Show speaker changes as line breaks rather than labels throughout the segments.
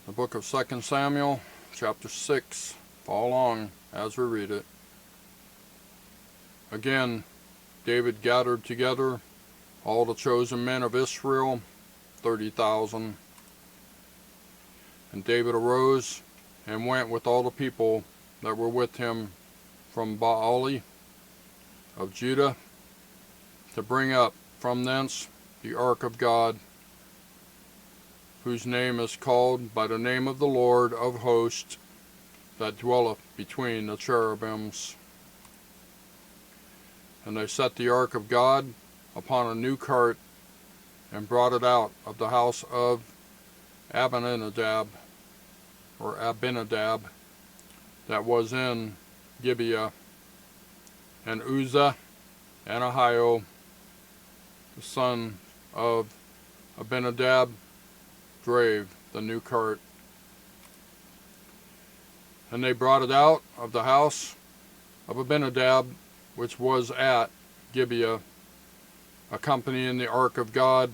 The book of 2 Samuel, chapter 6. Follow along as we read it. Again, David gathered together all the chosen men of Israel, 30,000. And David arose and went with all the people that were with him from Baali of Judah to bring up from thence the ark of God, whose name is called by the name of the Lord of hosts, that dwelleth between the cherubims. And they set the ark of God upon a new cart, and brought it out of the house of Abinadab, that was in Gibeah. And Uzzah and Ahio, the son of Abinadab, drave the new cart. And they brought it out of the house of Abinadab, which was at Gibeah, accompanying the ark of God,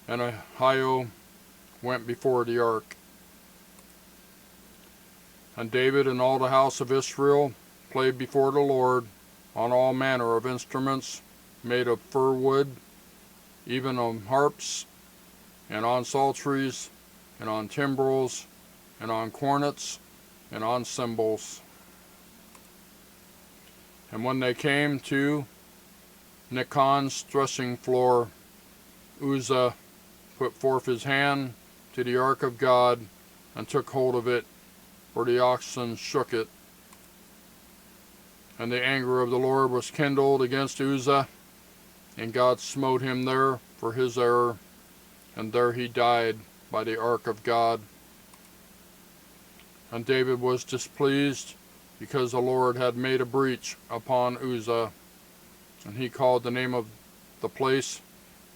and Ahio went before the ark. And David and all the house of Israel played before the Lord on all manner of instruments made of fir wood, even on harps, and on psalteries, and on timbrels, and on cornets, and on cymbals. And when they came to Nikon's threshing floor, Uzzah put forth his hand to the ark of God, and took hold of it, for the oxen shook it. And the anger of the Lord was kindled against Uzzah, and God smote him there for his error, and there he died by the ark of God. And David was displeased, because the Lord had made a breach upon Uzzah, and he called the name of the place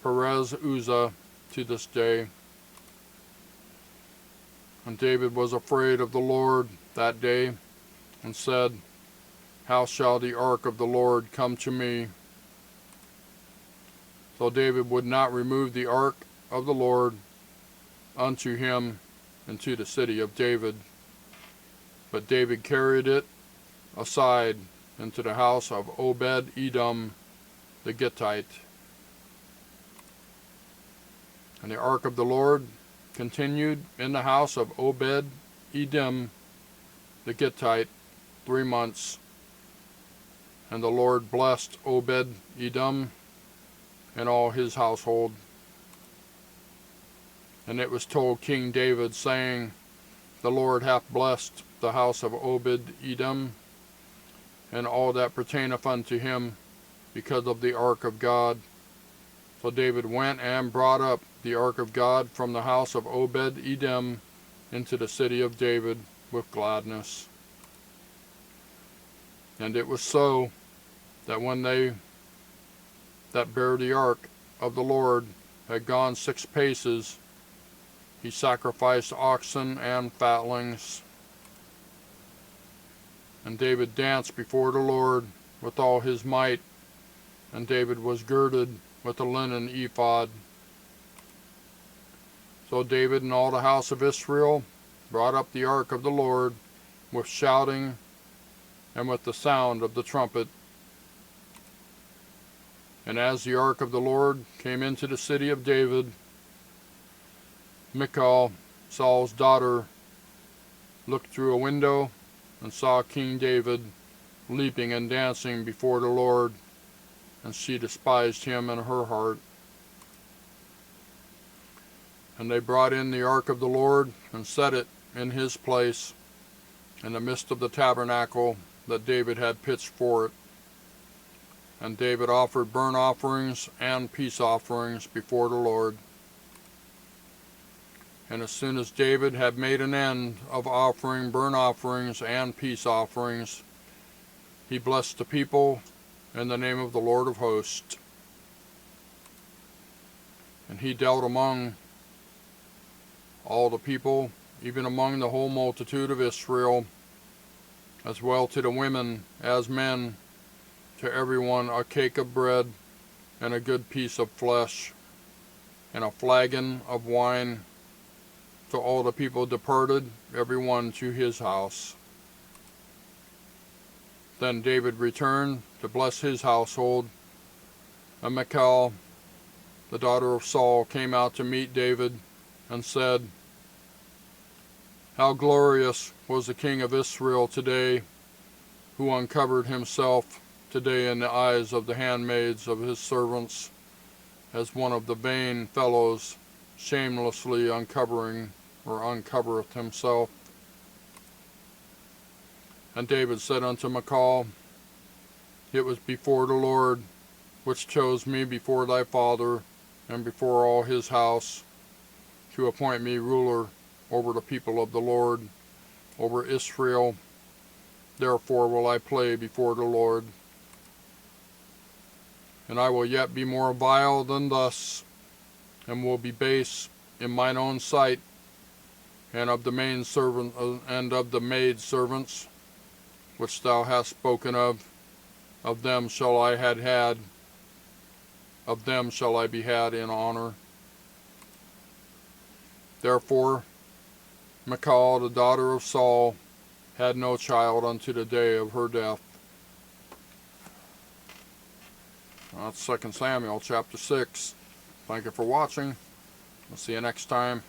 Perez Uzzah to this day. And David was afraid of the Lord that day, and said, How shall the ark of the Lord come to me? So David would not remove the ark of the Lord unto him into the city of David, but David carried it aside into the house of Obed-Edom the Gittite. And the ark of the Lord continued in the house of Obed-Edom the Gittite 3 months. And the Lord blessed Obed-Edom and all his household. And it was told King David, saying, The Lord hath blessed the house of Obed-Edom, and all that pertaineth unto him, because of the ark of God. So David went and brought up the ark of God from the house of Obed-Edom into the city of David with gladness. And it was so, that when they that bare the ark of the Lord had gone 6 paces, he sacrificed oxen and fatlings. And David danced before the Lord with all his might, and David was girded with a linen ephod. So David and all the house of Israel brought up the ark of the Lord with shouting and with the sound of the trumpet. And as the ark of the Lord came into the city of David, Michal, Saul's daughter, looked through a window and saw King David leaping and dancing before the Lord, and she despised him in her heart. And they brought in the ark of the Lord and set it in his place in the midst of the tabernacle that David had pitched for it. And David offered burnt offerings and peace offerings before the Lord. And as soon as David had made an end of offering burnt offerings and peace offerings, he blessed the people in the name of the Lord of hosts. And he dealt among all the people, even among the whole multitude of Israel, as well to the women as men, to everyone a cake of bread, and a good piece of flesh, and a flagon of wine, So all the people departed, every one to his house. Then David returned to bless his household, and Michal, the daughter of Saul, came out to meet David and said, "How glorious was the king of Israel today, who uncovered himself today in the eyes of the handmaids of his servants, as one of the vain fellows shamelessly uncovereth himself." And David said unto Michal, "It was before the Lord, which chose me before thy father, and before all his house, to appoint me ruler over the people of the Lord, over Israel. Therefore will I play before the Lord. And I will yet be more vile than thus, and will be base in mine own sight, and of the maid servants which thou hast spoken of them shall I be had in honor." Therefore Michal, the daughter of Saul, had no child unto the day of her death. That's 2 Samuel chapter 6. Thank you for watching. I'll see you next time.